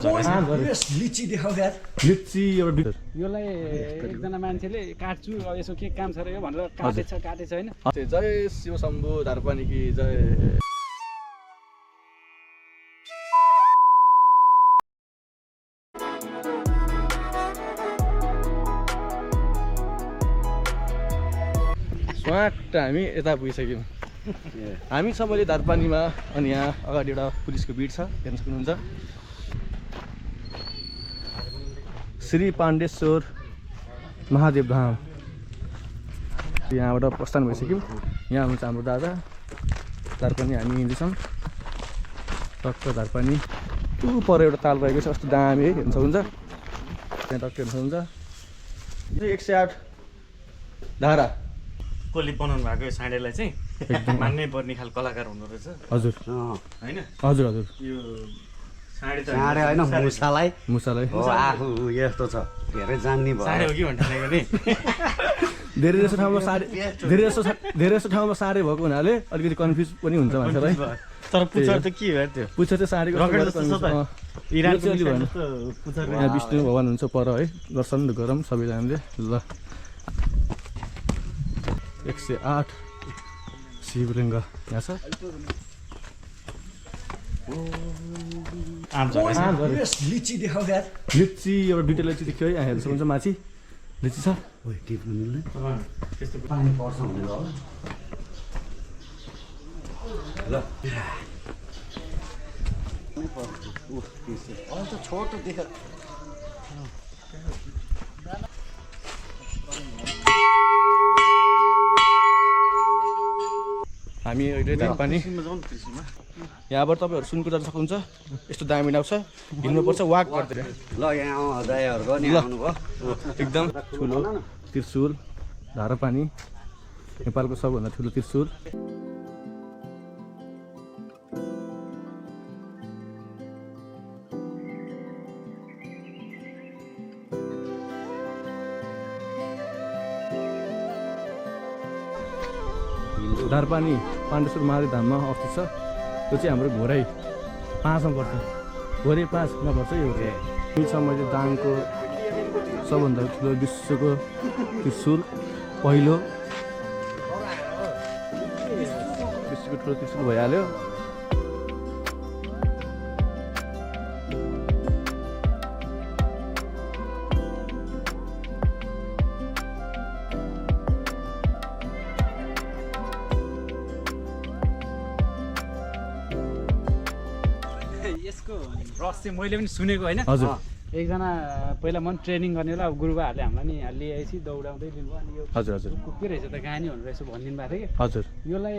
लिची देखाउ यार लिची एउटा योलाई एकजना मान्छेले काट्छु अब यसो के काम छ र यो भनेर काटेछ हैन। जय शिव शम्भु धारपानी की जय। स्वाट हामी यता पुगिसक्यौँ। हामी छ मैले धारपानीमा अनि यहाँ अगाडि एउटा पुलिसको भिड छ हेर्न सक्नुहुन्छ। श्री पाण्डेश्वर महादेव धाम यहाँबाट प्रस्थान भइसक्यौँ। यहाँ हुनुहुन्छ हाम्रो दादा धारपानी हामी हिँड्दैछौँ टक्क धारपानी ऊ पर एउटा ताल रहेको छ कस्तो दामी है हेर्न सक्नुहुन्छ। त्यहाँ टक्क हेर्न सक्नुहुन्छ 108 धारा कसले बनाउनु भएको यो साँडेलाई चाहिँ मान्नै पर्ने खालको कलाकार हुँदो रहेछ। हजुर हैन हजुर हजुर यो साँडे त साँडे होइन मुसालाई हो आफू यस्तो छ धेरै जान्ने भयो साँडे हो कि भन्ने नि धेरै जस्तो ठाउँमा साँडे भएको हुनाले अलिकति कन्फ्युज पनि हुन्छ मान्छेलाई। तर पुच्छर त के भयो त्यो पुच्छर चाहिँ साँडेको यहाँ विष्णु भगवान् हुन्छ पर है दर्शन गरौँ सबैजनाले ल। 108 शिवलिङ्ग यहाँ छ। लिची देखाउ यार लिची एउटा दुईटा लिची देख्यो है यहाँ हेर्न सक्नुहुन्छ माथि लिची छ। टिप्नु मिल्ने पानी पर्छ भने ल त छोटो देखा हामी अहिले धारपानी यहाँबाट तपाईँहरू सुनको जान सक्नुहुन्छ। यस्तो दामी नाउ छ हिँड्नुपर्छ वाक गर्दै ल यहाँ दायाहरूको नि आउनुभयो एकदम ठुलो त्रिशुल धारापानी नेपालको सबभन्दा ठुलो त्रिशुल। धारपानी पाण्डेश्वर महादेव धाममा अवस्थित छ। यो चाहिँ हाम्रो घोराई 5 मा पर्छ। घोराई 5 मा पर्छ यो छ। मैले दाङको सबभन्दा ठुलो विश्वको त्रिशुल पहिलो विश्वको ठुलो त्रिशुल भइहाल्यो। यसको रस चाहिँ मैले पनि सुनेको होइन। हजुर एकजना पहिला मन ट्रेनिङ गर्ने होला अब गुरुबाहरूले हामीलाई नि लिएपछि दौडाउँदै लिनुभयो अनि यो हजुर हजुर के रहेछ त कहानी भनेर यसो भनिदिनु भएको थियो कि हजुर योलाई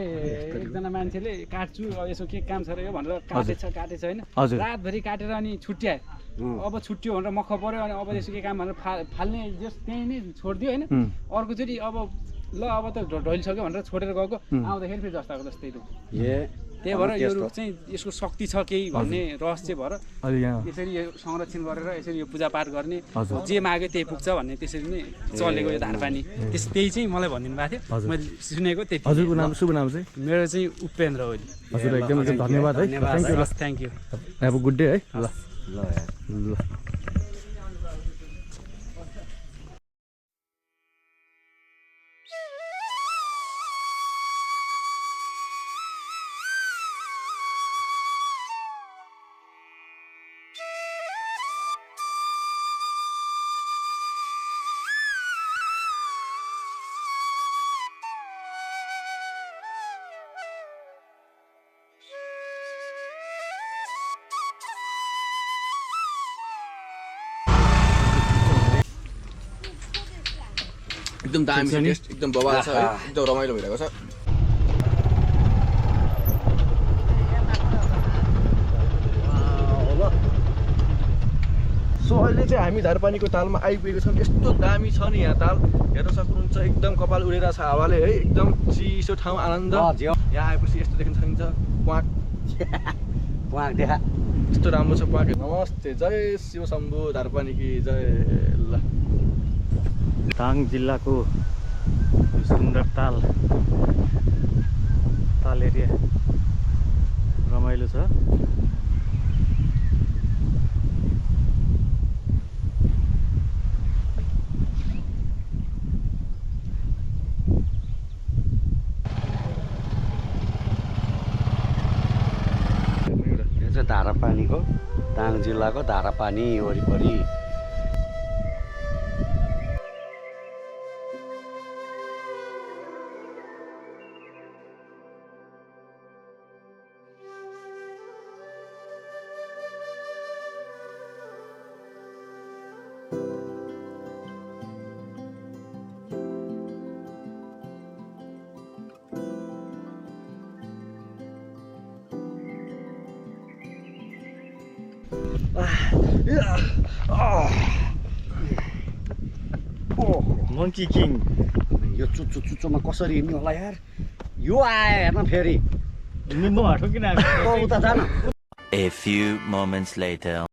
एकजना मान्छेले काट्छु अब यसो के काम छ र यो भनेर काटेछ होइन। हजुर रातभरि काटेर अनि छुट्यायो। अब छुट्यो भनेर मख पऱ्यो अनि अब यसो के काम भनेर फाल्ने जस त्यहीँ नै छोडिदियो होइन। अर्कोचोटि अब ल अब त ढलिसक्यो भनेर छोडेर गएको आउँदाखेरि फेरि जस्ताको जस्तै रुख। त्यही भएर यो रुख चाहिँ यसको शक्ति छ केही भन्ने रहस्य भएर यसरी यो संरक्षण गरेर यसरी यो पूजापाठ गर्ने जे माग्यो त्यही पुग्छ भन्ने त्यसरी नै चलेको यो धारपानी त्यही चाहिँ मलाई भनिदिनु भएको थियो मैले सुनेको त्यति। हजुरको नाम शुभ नाम चाहिँ? मेरो चाहिँ उपेन्द्र ओली। हजुर एकदम धन्यवाद है। Thank you. अब गुड डे है। ल ल एकदम दामी छ टेस्ट एकदम बवाल छ है एकदम रमाइलो भइरहेको छ। सो अहिले चाहिँ हामी धारपानीको तालमा आइपुगेको छौँ। यस्तो दामी छ नि यहाँ ताल हेर्न सक्नुहुन्छ एकदम कपाल उडिरहेको छ हावाले है एकदम चिसो ठाउँ आनन्द। यहाँ आएपछि यस्तो देख्न सकिन्छ प्वाक देखा यस्तो राम्रो छ प्वाक। नमस्ते जय शिव शम्भु धारपानी की जय। ल दाङ जिल्लाको सुन्दर ताल एरिया रमाइलो छ। चाहिँ धारापानीको दाङ जिल्लाको धारापानी वरिपरि मङ्की किङ यो चुच्चोमा कसरी हिँड्ने होला यार यो आयो हेर्न फेरि निम्बु हाटो किन आएको उता जान A few moments later.